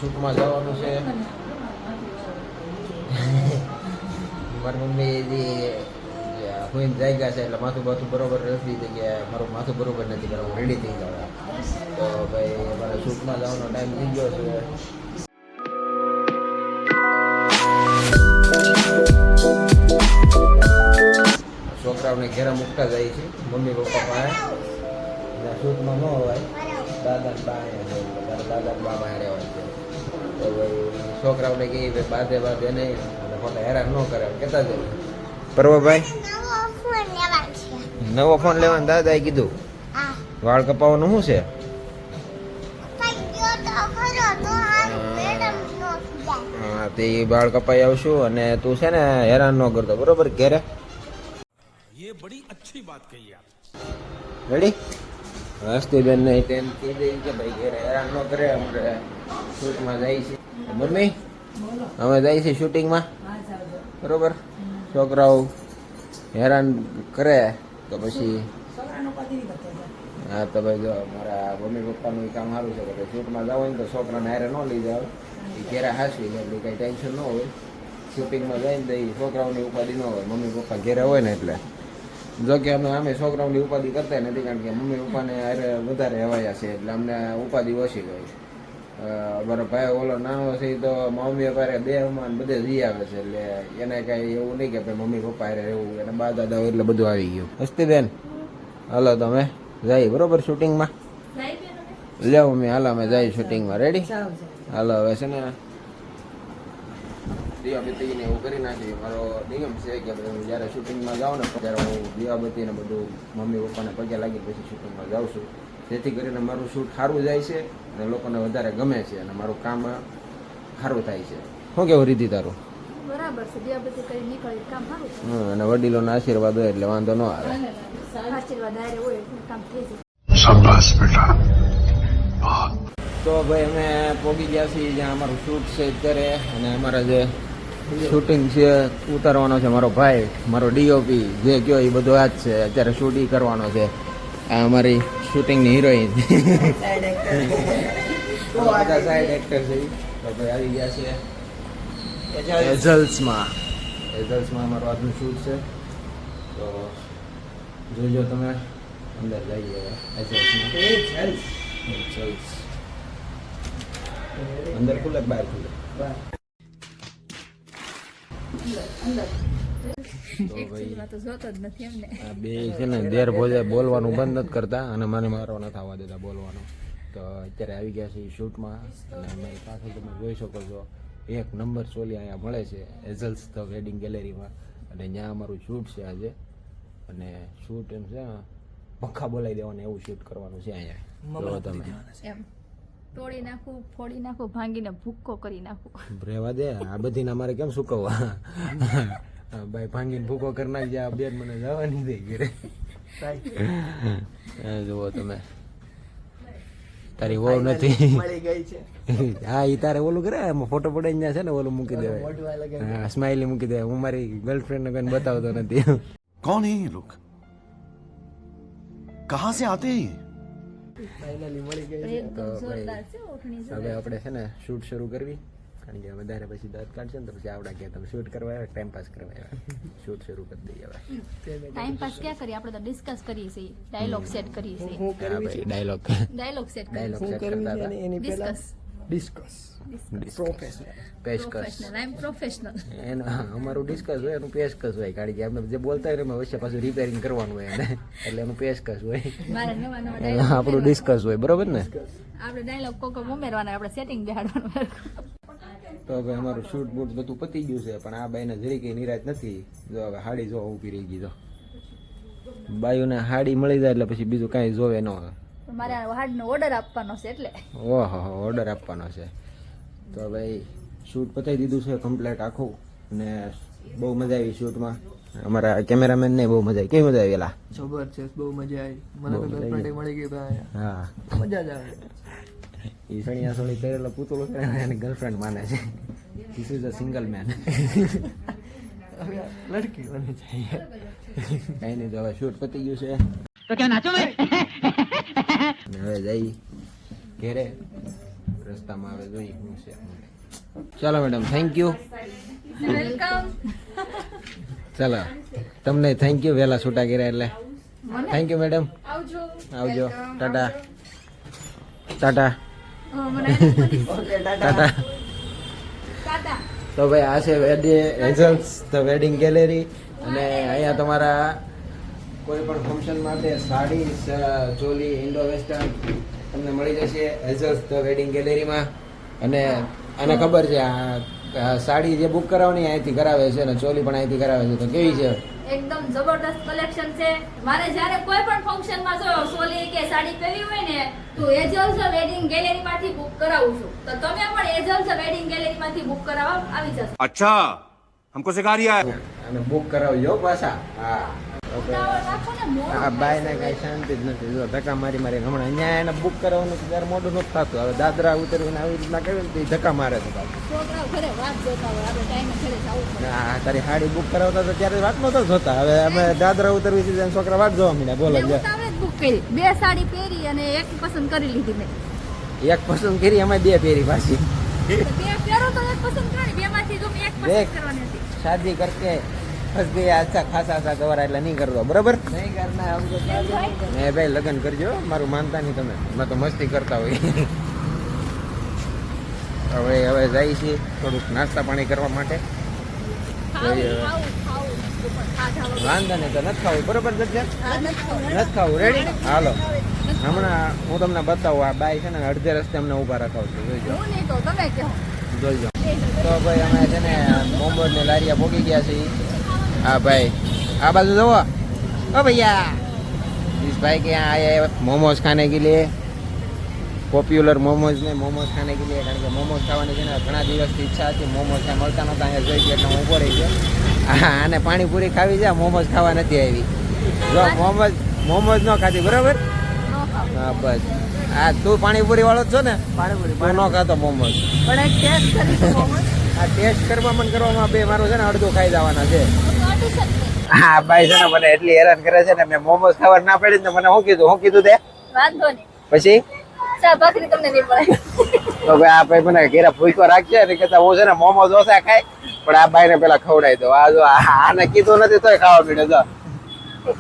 શૂટમાં જવાનું છે. મારી મમ્મી હું જાગ્યા છે એટલે માથું બાથું બરોબર નથી થઈ ગયા. મારું માથું બરોબર નથી કરવા હું રેડી થઈ જવા. તો ભાઈ અમારે શૂટમાં જવાનો ટાઈમ થઈ ગયો છે. છોકરાઓને ઘેરા મૂકતા જાય છે મમ્મી પપ્પા પાસે. શૂટમાં ન હોય દાદા બા દાદા બા બહાર હોય છે. તો ભાઈ છોકરાઓને કહે ભાઈ બાંધે નહીં અને ખોટા હેરાન ન કરે કહેતા જાય. પરવાભાઈ નવો ફોન લેવાનું દાદાએ કીધું. વાળ કપાવવાનું શું છે? હા તે વાળ કપાઈ આવશું અને તું છે ને હેરાન ન કરતો બરોબર ઘેરે. ये बड़ी अच्छी बात कही आप. રેડી? હસ્તીબેન ને તેમ કહી દઈ કે ભાઈ ઘેરે હેરાન ન કરે. આપણે શૂટમાં જાય છે. મમ્મી અમે જાય છે શૂટિંગમાં બરોબર. છોકરાઓ હેરાન કરે તો પછી હા તો ભાઈ જો મારા મમ્મી પપ્પાનું કામ સારું છે કે શૂટમાં જાવ ને તો છોકરાને હારે ન લઈ જાવ. એ ઘેરા હાસવી જાય એટલે કંઈ ટેન્શન ન હોય. શૂટિંગમાં જઈને તો એ છોકરાઓની ઉપાધિ ન હોય. મમ્મી પપ્પા ઘેરે હોય ને એટલે. જો કે અમે છોકરાઓની ઉપાધિ કરતા નથી કારણ કે મમ્મી પપ્પાને હારે વધારે હવાયા છે એટલે અમને ઉપાધિ ઓછી હોય. મારો ભાઈ ઓલો નાનો છે તો મમ્મી પપ્પા દેહમાં બધે જઈ આવે છે એટલે એને કાંઈ એવું નહીં કે ભાઈ મમ્મી પપ્પા હારે રહેવું એને બા દાદા હોય એટલે બધું આવી ગયું. હસ્તીબેન હાલો તમે જાય બરોબર શૂટિંગમાં. લ્યો મમ્મી હાલો અમે જાય શૂટિંગમાં. રેડી? હાલો હવે છે ને દીવાબત્તીને એવું કરી નાખી. મારો નિયમ છે કે હું જ્યારે શૂટિંગમાં જાઉં ને ત્યારે હું દીવાબત્તીને બધું મમ્મી પપ્પાને પગે લાગી પછી શૂટિંગમાં જાઉં છું. જેથી કરીને મારું શૂટ સારું જાય છે અને લોકોને વધારે ગમે છે અને મારું કામ સારું થાય છે. શું કેવું રીતિ તારું? બરાબર છે. દીવાબત્તી કરી નીકળી કામ સારું છે. અને વડીલોના આશીર્વાદ હોય એટલે વાંધો ન આવે. આશીર્વાદ હારે હોય એટલે કામ થઈ જાય. शाबाश बेटा. તો ભાઈ અમે પહોંચી ગયા છીએ જ્યાં અમારું શૂટ છે અત્યારે. અને અમારા જે શૂટિંગ છે ઉતારવાનો છે મારો ભાઈ મારો ડીઓપી જે કયો એ બધું આ જ છે. અત્યારે શૂટ ઈ કરવાનો છે. આ અમારી શૂટિંગની હિરોઈન બધા સાઈડ એક્ટર છે. તો ભાઈ આવી ગયા છે એઝલ્સમાં. એઝલ્સમાં અમારું આજનું શૂટ છે. તો જોજો તમે અંદર જઈએ એઝલ્સમાં. એઝલ્સ અંદર ખુલે બહાર ખુલે? તો જોતો જ નથી એમને. આ બે છે ને દેર ભોજે બોલવાનું બંધ નથી કરતા અને મને મારો નથી આવવા દેતા બોલવાનું. તો અત્યારે આવી ગયા છે શૂટમાં અને અમે પાછળ તમે જોઈ શકો છો એક નંબર ચોલી અહીંયા મળે છે એઝલ્સ ધ વેડિંગ ગેલેરીમાં. અને ત્યાં અમારું શૂટ છે આજે. અને શૂટ એમ છે પંખા બોલાવી દેવાનું એવું શૂટ કરવાનું છે અહીંયા. તો તમે એમ તોડી નાખું, ફોડી નાખું, ભાંગીને ભૂક્કો કરી નાખું. રહેવા દે આ બધીને અમારે કેમ સુકવવા. ભાઈ ભાંગીને ભૂકો કરી નાખજે. આ બેન મને જવાની દઈ ઘરે. જુઓ તમે તારી વહુ નથી. હા એ તારે ઓલું કરે એમાં ફોટો પડાઈ જાય છે ને ઓલું મૂકી દેવાય. હા સ્માઈલી મૂકી દેવાય. હું મારી ગર્લફ્રેન્ડ ને કઈ બતાવતો નથી. कौन है ये लोग? कहाँ से आते हैं ये? એકદમ જોરદાર છે ઓઠણી. હવે આપણે છે ને શૂટ શરૂ કરવી કારણ કે વધારે પછી દાંત કાઢશે ને તો પછી આવડા ગયા તમે શૂટ કરવા આવ્યા ટાઈમ પાસ કરવા આવ્યા. શૂટ શરૂ કરી દઈએ હવે. ટાઈમ પાસ ક્યાં કરીએ આપણે તો ડિસ્કસ કરીએ છીએ. ડાયલોગ સેટ કરીએ છીએ. ડાયલોગ સેટ ડાયલોગ સેટ કરતા હતા. Discuss professional. I am professional. એનું અમારું ડિસ્કસ હોય એનું પેશકસ હોય કારણ કે અમે જે બોલતા હોય એમાં વચ્ચે પાછું રિપેરિંગ કરવાનું હોય એને એટલે એનું પેશકસ હોય. મારા નવા નવા ડાયલોગ આપણું ડિસ્કસ હોય બરોબર ને. આપણે ડાયલોગ કોક ઉમેરવાના આપણે સેટિંગ બેહાડવાનું. તો હવે અમારું શૂટ બૂટ બધું પતી ગયું છે પણ આ બાઈને જરી કઈ નિરાશ નથી. જો હવે હાડી જો ઊભી રહી ગઈ. તો બાયુને હાડી મળી જાય એટલે પછી બીજું કાંઈ જોવે ન હોય. મારે હાડનો ઓર્ડર આપવાનો છે એટલે. ઓહો ઓર્ડર આપવાનો છે. તો ભાઈ શૂટ પતાવી દીધું છે કમ્પ્લીટ આખું. અને બહુ મજા આવી શૂટમાં. અમારા કેમેરામેન ને બહુ મજા આવી. કેવી મજા આવી? એલા જબરજસ્ત બહુ મજા આવી. મને તો ગર્લફ્રેન્ડ મળી ગઈ ભાઈ. હા મજા જ આવે. એ સણિયા સણી કરેલો પૂતળો કરે એને ગર્લફ્રેન્ડ માને છે. This is a single man. લડકી બની જાય. કઈ નહીં તો હવે શૂટ પતી ગયું છે. तो क्या नाचो भाई? હવે જઈ ઘેરે રસ્તામાં આવે જોઈએ શું છે. ચાલો મેડમ, થેન્ક યુ. વેલકમ. ચાલો તમને થેન્ક યુ વહેલા છૂટા કર્યા એટલે થેન્ક યુ મેડમ. આવજો. આવજો. ટાટા ટાટા મને ટાટા. ટાટા. તો ભાઈ આ છે હેઝલ્સ ધ વેડિંગ ગેલેરી અને અહીંયા તમારા કોઈ પણ ફંક્શન માટે સાડી ચોલી ઇન્ડો વેસ્ટર્ન તમને મળી જશે હેઝલ્સ ધ વેડિંગ ગેલેરીમાં. અને આને ખબર છે આ સાડી જે બુક કરાવવાની અહીંથી કરાવે છે અને ચોલી પણ અહીંથી કરાવે છે. તો કેવી છે? એકદમ જબરદસ્ત કલેક્શન છે. મારે જ્યારે કોઈ પણ ફંક્શનમાં જો સોલી કે સાડી પહેરવી હોય ને તો એજલ્સ વેડિંગ ગેલેરી માંથી બુક કરાવું છું. તો તમે પણ એજલ્સ વેડિંગ ગેલેરી માંથી બુક કરાવવા આવી જશો. अच्छा हमको सिखा रिया है. અને બુક કરાવજો પાછા. હા ઉતાવળ રાખો ને, મોડું આ બાય ને કઈ શાંતિ જ નથી. જો ધક્કા મારી હમણાં અહીંયા એને બુક કરાવવાનું ત્યારે મોઢું નથી થતું. હવે દાદરા ઉતરવીને આવી રીતના કર્યું ને ધક્કા મારે છે પાછું. છોકરાઓ ઘરે વાત જોતા હોય, આપણે ટાઈમે ઘરે જવું પડે. આ તારી હાડી બુક કરાવતા તો ત્યારે વાત નતો જોતા. હવે અમે દાદરા ઉતરવી દીધા છોકરા વાત જોવા મીડ્યા. બોલો મેં ઉતાવળે જ બુક કરી. 2 સાડી પહેરી અને એક પસંદ કરી લીધી મેં. એક પસંદ કરી, અમે 2 પહેરી પાછી. તો 2 પહેરો તો એક પસંદ કરવાની, 2 માંથી જો મેં એક દેખ. પસંદ કરવાની હતી. શાદી કરકે ફસ ગયા અચ્છા ખાસા ગવરા એટલે નહીં કરતો બરાબર. નહીં કરના हमको એ ભાઈ લગ્ન કરજો, મારું માનતા નહીં તમે. અમે તો મસ્તી કરતા હોય. હવે જાય છે થોડુંક નાસ્તા પાણી કરવા માટે. વાંધો નહીં, તો નથી ખાવું બરોબર છે? નથી ખાવું, રેડી? હાલો હમણાં હું તમને બતાવું. આ બાઈ છે ને અડધે રસ્તે અમને ઊભા રખાવ છું, જોઈજો હું નહીં કહું, તમે કહો. જોઈજો. તો ભાઈ અમે છે ને મોમોઝ ને લારીયા પોગી ગયા છીએ. हाँ भाई आ बाजू दो ओ भैया इस भाई के यहाँ आए हैं मोमोज खाने के लिए. पॉप्युलर मोमोज ने मोमोज खाने के लिए. कारण કે મોમોઝ ખાવાની છે ને ઘણા દિવસથી ઈચ્છા હતી. મોમોઝ ત્યાં મળતા નહોતા, અહીંયા જોઈ ગયા એટલે હું ઊભો રહી ગયો. હા આને પાણીપુરી ખાવી છે, મોમોઝ ખાવા નથી આવી. જો મોમોઝ ન ખાધી બરાબર. હા બસ આ તું પાણીપુરી વાળો જ છો ને? પાણીપુરી તું ન ખાતો મોમોઝ. પણ એક ટેસ્ટ કરી મોમોસ. આ ટેસ્ટ કરવામાં બે મારું છે ને અડધું ખાઈ જવાના છે. હા ભાઈ છે ને મને એટલી હેરાન કરે છે ને. મેં મોમોઝ ખાવા ના પડી ને મને શું કીધું તે વાંધો નહીં, પછી ચા ભાખરી તમને નહીં મળે. તો ભાઈ આ ભાઈ મને ઘેરા ભૂખ્યો રાખજે ને કેતા હું છે ને મોમોઝ ઓછા ખાય પણ આ ભાઈ ને પેલા ખવડાવી દો. આ જો આને કીધું નથી તોય ખાવા મળે. જો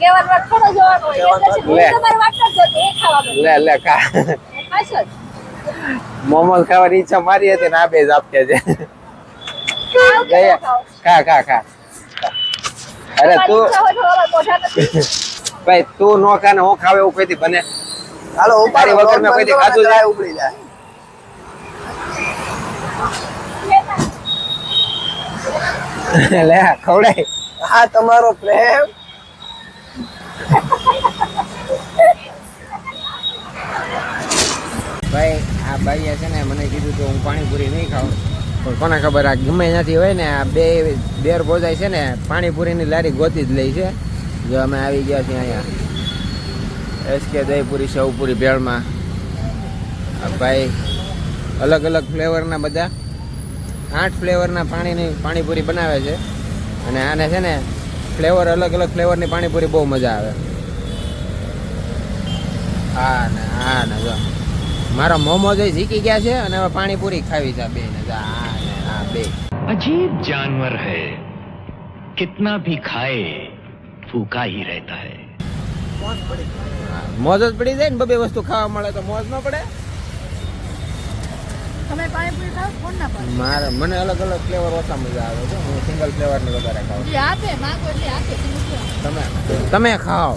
કેવાની વાત થોડો જોવાનો હોય, એટલે છે લે. હું તમારી વાત જ જોતી, એ ખાવા મળે. લે ખા. ખાશો જ. મોમોઝ ખાવાની ઈચ્છા મારી હતી ને આ બે જ આપતે છે. ખાઓ કે ન ગયા. ખાઓ? ખા અરે તમારી તું ઈચ્છા હોય તો હવે મોઢા નથી. ભાઈ તું નો ખા ને હું ખાવે એવું કઈથી બને? હાલો તારી વગર મેં કોઈથી ખાધું છે? ઉપડી જાય. લે ખવડાય. હા તમારો પ્રેમ. ભાઈ આ ભાઈએ છે ને મને કીધું કે હું પાણીપુરી નહીં ખાઉં. પણ કોને ખબર આ ગમે ત્યાંથી હોય ને આ બેર ભોજાય છે ને પાણીપુરીની લારી ગોતી જ લે છે. જો અમે આવી ગયા છીએ અહીંયા SK દહીપુરી સેવપુરી ભેળમાં. આ ભાઈ અલગ અલગ ફ્લેવરના બધા 8 ફ્લેવરના પાણીપુરી બનાવે છે. અને આને છે ને ફ્લેવર અલગ અલગ ફ્લેવરની પાણીપુરી બહુ મજા આવે. હા ને જો મારા મોમોઝ શીખી ગયા છે અને હવે પાણીપુરી ખાવી છે બે ને. આ બે अजीब जानवर है, कितना भी खाए भूखा ही रहता है. મોજ જ પડી જાય ને. બે વસ્તુ ખાવા મળે તો મોજ ન પડે. તમે પાણીપુરી ખાઓ, કોણ ના પાડે? મને અલગ અલગ ફ્લેવર ઓછા મજા આવે છે. હું સિંગલ ફ્લેવરની વધારે ખાઉં. જે આપે માંગો એટલે આપે. તમે ખાઓ.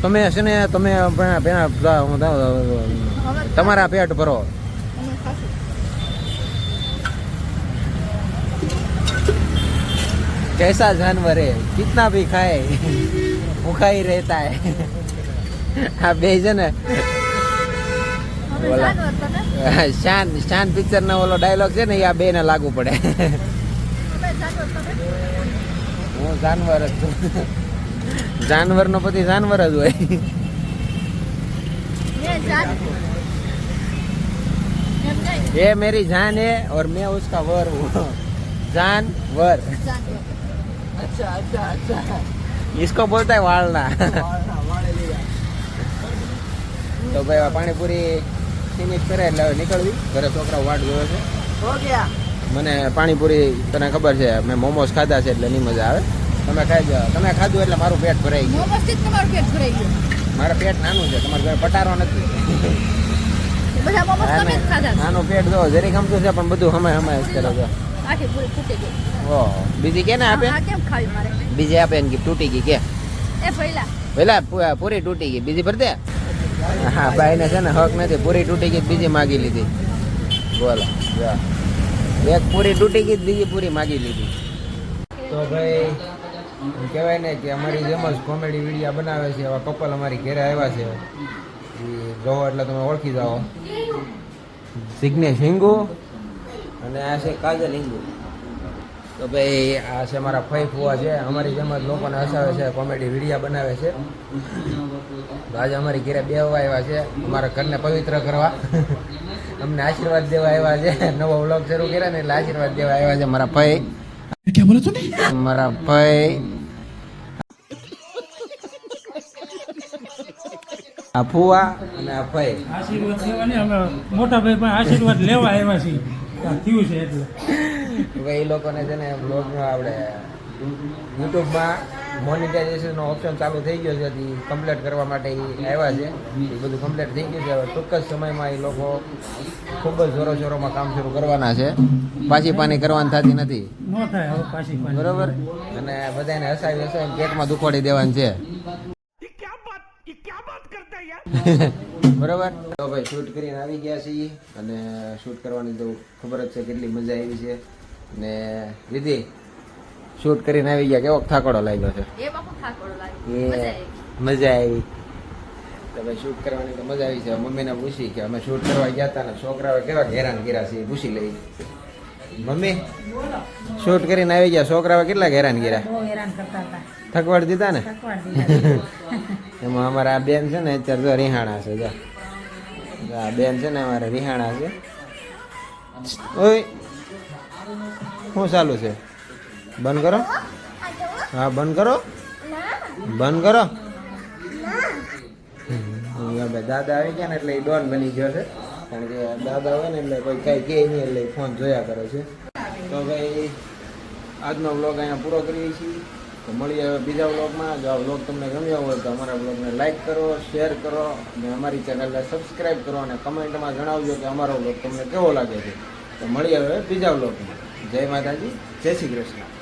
તમે છે ને તમે તમારા પેટ ભરો. અમે ખાશું. कैसा जानवर है, कितना भी खाए भूखा ही रहता है. આ બે છે ને અમે બોલા. જાનવર તમે? શાન પિક્ચર નો ઓલો ડાયલોગ છે ને એ આ બે ને લાગુ પડે. તમે જાનવર તમે? હું જાનવર જ છું. જાનવર નો પછી જાનવર જ હોય. मैं जान एम नहीं, ये मेरी जान है और मैं उसका वर हूँ. जानवर जानवर. અચ્છા અચ્છા અચ્છા. इसको बोलता है वालना. વાળના વાળે લીધા. તો ભાઈ આ પાણીપુરી ફિનિશ કરે એટલે હવે નીકળવી ઘરે છોકરાઓ વાટ જોવે છે. હો ગયા. મને પાણીપુરી તને ખબર છે મેં મોમોસ ખાધા છે એટલે નહીં મજા આવે. તમે ખાઈ જાઓ. તમે ખાધું એટલે મારું પેટ ભરાઈ ગયું. મોમોસથી જ તમારું પેટ ભરાઈ ગયું. મારું પેટ નાનું છે, તમારું ઘરે પટારો નથી. બધા મોમોસ તમે જ ખાધા છે. નાનું પેટ જો જરી ગમતું છે પણ બધું હમાય હમાય જ કરે છે. આખી પૂરી તૂટી ગઈ. ઓહો બીજી કેને આપે? આ કેમ ખાવી મારે? બીજી આપે ને કે તૂટી ગઈ કે એ પહેલા પેલા પૂરી તૂટી ગઈ બીજી ભરતે. હા ભાઈને છે ને હક નથી, પૂરી તૂટી ગઈ બીજી માગી લીધી. બોલો જા. એક પૂરી તૂટી ગઈ બીજી પૂરી માગી લીધી. તો ભાઈ કહેવાય ને કે અમારી જેમ જ કોમેડી વિડીયો બનાવે છે એવા કપલ અમારી ઘરે આવ્યા છે. એ જોવો એટલે તમે ઓળખી જાઓ. જિગ્નેશ હિંગુ અને આ છે કાજલ હિંગુ. તો ભાઈ આ છે મારા ફઈ ફુવા છે, અમારી જેમ જ લોકોને હસાવે છે, કોમેડી વિડીયો બનાવે છે. તો આજે અમારી ઘરે બેહવા આવ્યા છે અમારા ઘરને પવિત્ર કરવા. અમને આશીર્વાદ દેવા આવ્યા છે. નવો વ્લોગ શરૂ કર્યા ને એટલે આશીર્વાદ દેવા આવ્યા છે મારા ફઈ. क्या बोला तूने? મારા ફઈ આ ફુવા અને આ ફઈ. આશીર્વાદ લેવા ને અમે મોટા ભાઈ પણ આશીર્વાદ લેવા આવ્યા છીએ. આ થયું છે એટલે હવે એ લોકોને છે ને બ્લોગમાં આપણે યુટ્યુબમાં મોનિટાઇઝેશનનો ઓપ્શન ચાલુ થઈ ગયો છે. એ કમ્પ્લીટ કરવા માટે એ આવ્યા છે. એ બધું કમ્પ્લીટ થઈ ગયું છે. હવે ટૂંક જ સમયમાં એ લોકો ખૂબ જ જોરો જોરોમાં કામ શરૂ કરવાના છે. પાછી પાની કરવાની થતી નથી ન થાય હવે પાછી પાછી. બરોબર. અને બધાને હસાવી હસાવીને પેટમાં દુખોડી દેવાનું છે. બરોબર. તો ભાઈ શૂટ કરીને આવી ગયા છીએ અને શૂટ કરવાની તો ખબર જ છે કેટલી મજા આવી છે. ને વિધિ શૂટ કરીને આવી ગયા, કેવો થાકોડો લાગ્યો છે? એમાં પણ થાકોડો લાગે. એ મજા આવી. તો ભાઈ શૂટ કરવાની તો મજા આવી છે. મમ્મીને પૂછી કે અમે શૂટ કરવા ગયા હતા ને છોકરાઓ કેવા હેરાન કર્યા છે એ પૂછી લઈ. મમ્મી શૂટ કરીને આવી ગયા, છોકરાઓ કેટલા હેરાન કર્યા? થકવાડ દીધા ને? એમાં અમારા આ બેન છે ને અત્યારે જો રિહાણા છે. જો આ બેન છે ને અમારે રિહાણા છે. ઓય શું ચાલુ છે? બંધ કરો. હા બંધ કરો, બંધ કરો. દાદા આવી ગયા ને એટલે એ ડોન બની ગયો છે. કારણ કે દાદા હોય ને એટલે કોઈ કઈ કહે નહીં એટલે ફોન જોયા કરે છે. તો ભાઈ આજનો વ્લોગ અહીંયા પૂરો કરીએ છીએ. તો મળીએ હવે બીજા વ્લોગમાં. જો આ વ્લોગ તમને ગમ્યો હોય તો અમારા વ્લોગને લાઈક કરો, શેર કરો અને અમારી ચેનલને સબસ્ક્રાઈબ કરો અને કમેન્ટમાં જણાવજો કે અમારો વ્લોગ તમને કેવો લાગે છે. તો મળીએ હવે બીજા વ્લોગમાં. જય માતાજી, જય શ્રી કૃષ્ણ.